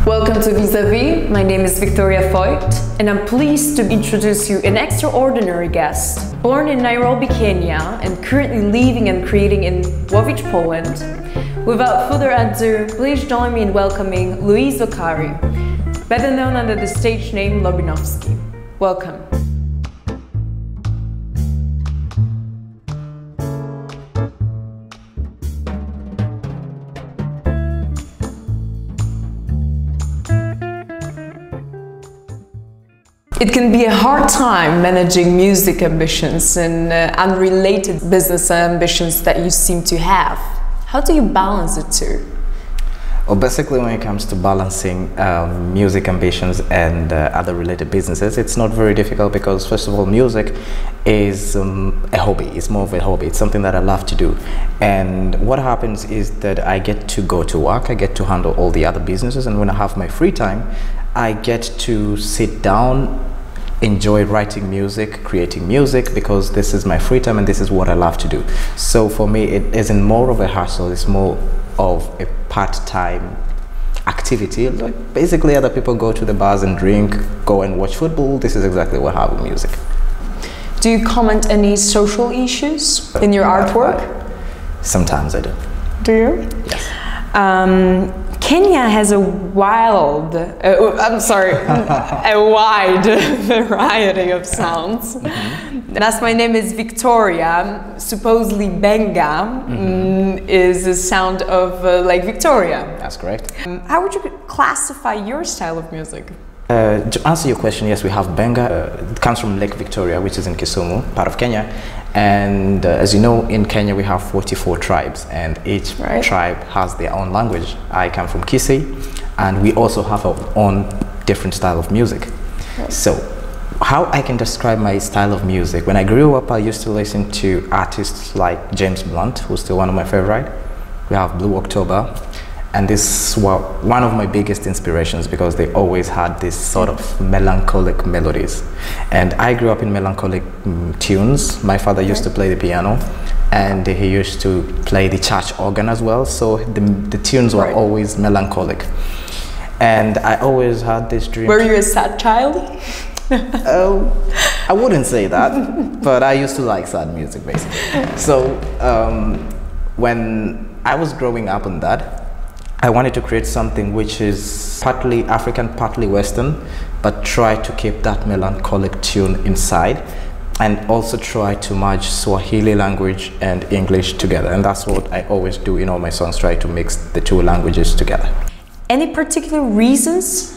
Welcome to Vis-a-Vis. My name is Victoria Voigt, and I'm pleased to introduce you an extraordinary guest. Born in Nairobi, Kenya, and currently living and creating in Łowicz, Poland. Without further ado, please join me in welcoming Okari, better known under the stage name Lobinowski. Welcome. It can be a hard time managing music ambitions and unrelated business ambitions that you seem to have. How do you balance the two? Well, basically when it comes to balancing music ambitions and other related businesses, it's not very difficult because first of all, music is a hobby. It's more of a hobby. It's something that I love to do. And what happens is that I get to go to work, I get to handle all the other businesses, and when I have my free time, I get to sit down, enjoy writing music, creating music, because this is my free time and this is what I love to do. So for me, it isn't more of a hustle, it's more of a part-time activity. Like basically other people go to the bars and drink, go and watch football. This is exactly what I have with music. Do you comment any social issues in your artwork? Sometimes I do. Do you? Yes. Kenya has a wide variety of sounds. As my name is Victoria, supposedly Benga is a sound of like Victoria. That's correct. How would you classify your style of music? To answer your question, yes, we have Benga. It comes from Lake Victoria, which is in Kisumu, part of Kenya. And as you know, in Kenya we have 44 tribes, and each tribe has their own language. I come from Kisii, and we also have our own different style of music. Right. So, how I can describe my style of music? When I grew up, I used to listen to artists like James Blunt, who's still one of my favorite. We have Blue October. And this was one of my biggest inspirations because they always had this sort of melancholic melodies. And I grew up in melancholic tunes. My father used to play the piano, and he used to play the church organ as well. So the tunes were always melancholic. And I always had this dream. Were you a sad child? I wouldn't say that, but I used to like sad music basically. So when I was growing up on that, I wanted to create something which is partly African, partly Western, but try to keep that melancholic tune inside, and also try to merge Swahili language and English together. And that's what I always do in all my songs, try to mix the two languages together. Any particular reasons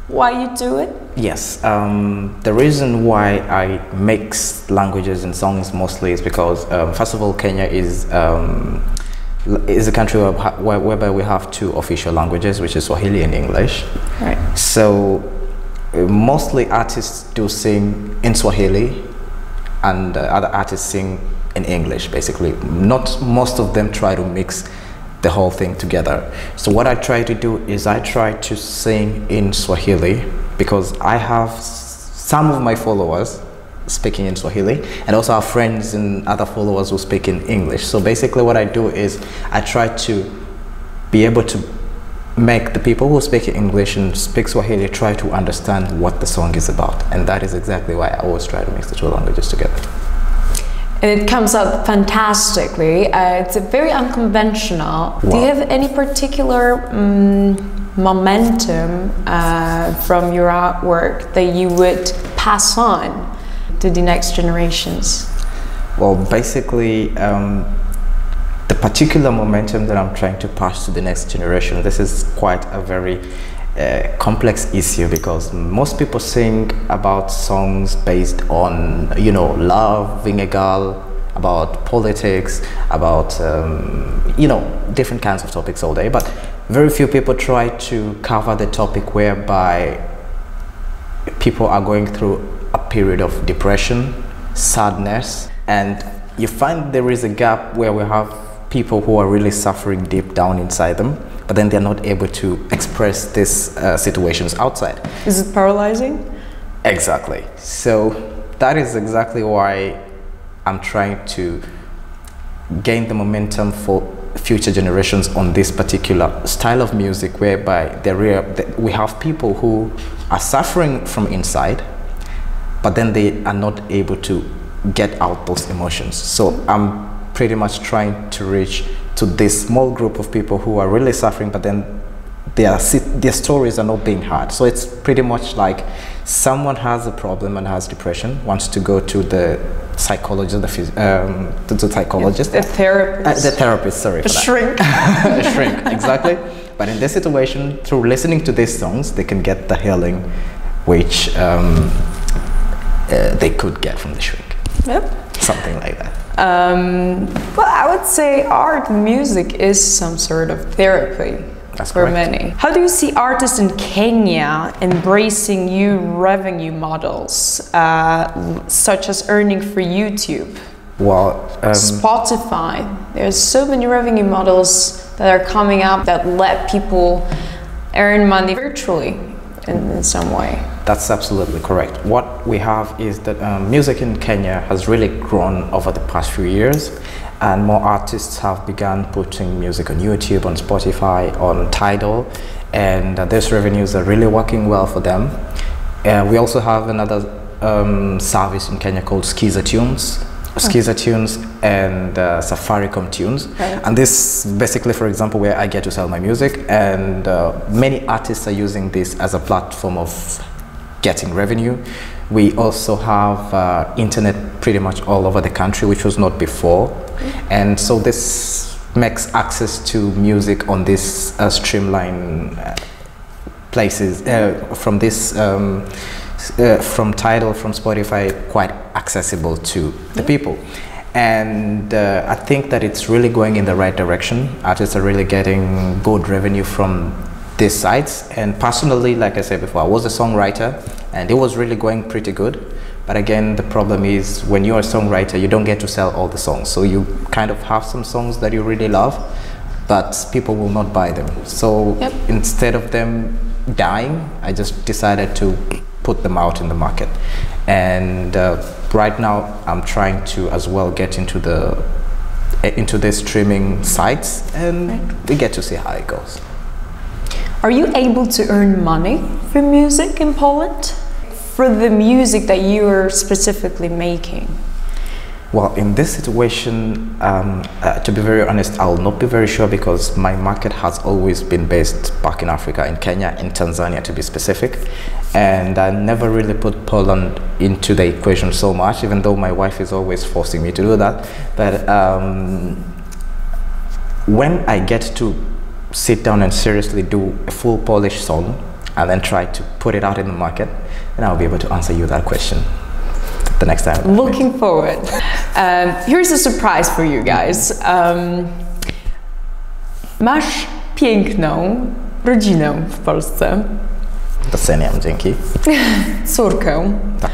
why you do it? Yes, the reason why I mix languages in songs mostly is because, first of all, Kenya is a country whereby we have two official languages, which is Swahili and English. Right. So mostly artists do sing in Swahili, and other artists sing in English, basically. Not most of them try to mix the whole thing together. So what I try to do is I try to sing in Swahili, because I have some of my followers speaking in Swahili, and also our friends and other followers who speak in English. So basically what I do is I try to be able to make the people who speak English and speak Swahili try to understand what the song is about, and that is exactly why I always try to mix the two languages together. And it comes out fantastically. It's a very unconventional. Wow. Do you have any particular momentum from your artwork that you would pass on to the next generations? Well, basically, the particular momentum that I'm trying to pass to the next generation, this is quite a very complex issue, because most people sing about songs based on, you know, loving a girl, about politics, about, you know, different kinds of topics all day, but very few people try to cover the topic whereby people are going through a period of depression, sadness, and you find there is a gap where we have people who are really suffering deep down inside them, but then they're not able to express these situations outside. Is it paralyzing? Exactly. So that is exactly why I'm trying to gain the momentum for future generations on this particular style of music, whereby we have people who are suffering from inside, but then they are not able to get out those emotions. So I'm pretty much trying to reach to this small group of people who are really suffering, but then their stories are not being heard. So it's pretty much like someone has a problem and has depression, wants to go to the psychologist, the psychologist, the therapist. The therapist, sorry, the shrink. The shrink, exactly. But in this situation, through listening to these songs, they can get the healing which they could get from the shrink. Yep. Something like that. Well, I would say art, music is some sort of therapy. That's for correct. many. How do you see artists in Kenya embracing new revenue models, such as earning for YouTube? Well, Spotify. There's so many revenue models that are coming up that let people earn money virtually in some way. That's absolutely correct. What we have is that music in Kenya has really grown over the past few years, and more artists have begun putting music on YouTube, on Spotify, on Tidal, and these revenues are really working well for them. We also have another service in Kenya called Skiza Tunes. Skiza Tunes and Safaricom Tunes, right. And this basically, for example, where I get to sell my music, and many artists are using this as a platform of getting revenue. We also have internet pretty much all over the country, which was not before, and so this makes access to music on this streamlined places from this from Tidal, from Spotify, quite accessible to the people. And I think that it's really going in the right direction. Artists are really getting good revenue from these sites. And personally, like I said before, I was a songwriter and it was really going pretty good. But again, the problem is when you're a songwriter, you don't get to sell all the songs. So you kind of have some songs that you really love, but people will not buy them. So instead of them dying, I just decided to put them out in the market. And right now I'm trying to as well get into the streaming sites, and we get to see how it goes. Are you able to earn money from music in Poland? For the music that you are specifically making? Well, in this situation, to be very honest, I'll not be very sure, because my market has always been based back in Africa, in Kenya, in Tanzania to be specific. And I never really put Poland into the equation so much, even though my wife is always forcing me to do that. But when I get to sit down and seriously do a full Polish song and then try to put it out in the market, then I'll be able to answer you that question the next time. Looking forward. Here's a surprise for you guys. Masz piękną rodzinę w Polsce. Doceniam, dzięki. Córkę. Tak.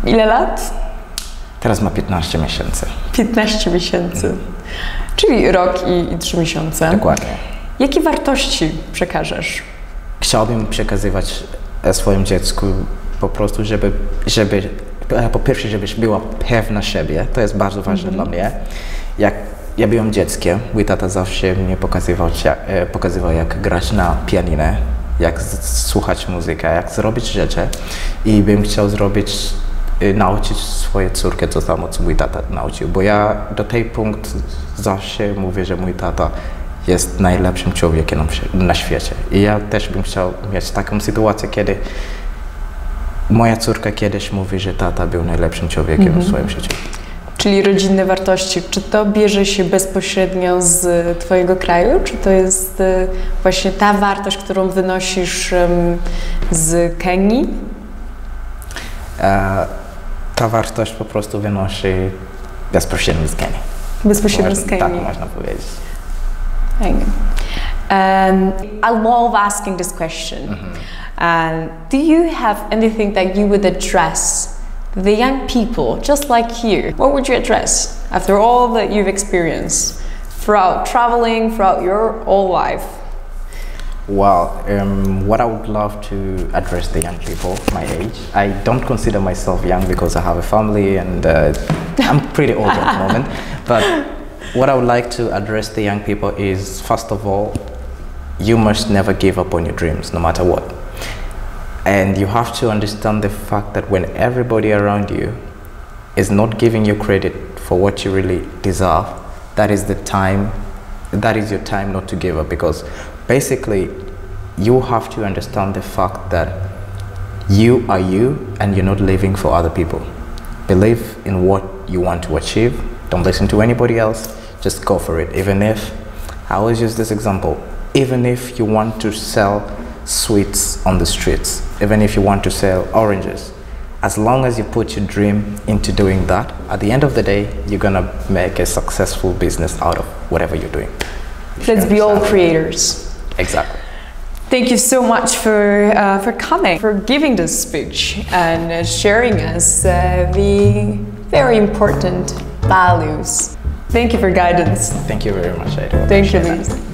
Ile lat? Teraz ma 15 miesięcy. 15 miesięcy. Czyli rok i 3 miesiące. Dokładnie. Jakie wartości przekażesz? Chciałbym przekazywać swoim dziecku po prostu, żeby po pierwsze, żebyś była pewna siebie. To jest bardzo ważne dla mnie. Jak ja byłem dzieckiem, mój tata zawsze mnie pokazywał jak grać na pianinę, jak słuchać muzykę, jak zrobić rzeczy, i bym chciał nauczyć swoją córkę to samo, co mój tata nauczył, bo ja do tej punkt zawsze mówię, że mój tata jest najlepszym człowiekiem na świecie, i ja też bym chciał mieć taką sytuację, kiedy moja córka kiedyś mówi, że tata był najlepszym człowiekiem w swoim życiu. Czyli rodzinne wartości, czy to bierze się bezpośrednio z Twojego kraju, czy to jest właśnie ta wartość, którą wynosisz z Kenii? Ta wartość po prostu wynosi bezpośrednio z Kenii. Bezpośrednio z Kenii. Tak można powiedzieć. I love asking this question. Do you have anything that you would address the young people just like you? What would you address after all that you've experienced throughout traveling, throughout your whole life? Well, what I would love to address the young people my age. I don't consider myself young because I have a family and I'm pretty old at the moment. But What I would like to address the young people is, first of all, you must never give up on your dreams, no matter what. And you have to understand the fact that when everybody around you is not giving you credit for what you really deserve, that is your time not to give up. Because basically, you have to understand the fact that you are you and you're not living for other people. Believe in what you want to achieve. Don't listen to anybody else. Just go for it. Even if, I always use this example, even if you want to sell sweets on the streets, even if you want to sell oranges, as long as you put your dream into doing that, at the end of the day, you're gonna make a successful business out of whatever you're doing. Let's be all creators. Exactly. Thank you so much for coming, for giving this speech and sharing us the very important values. Thank you for guidance. Thank you very much, I do. Thank you, Luis.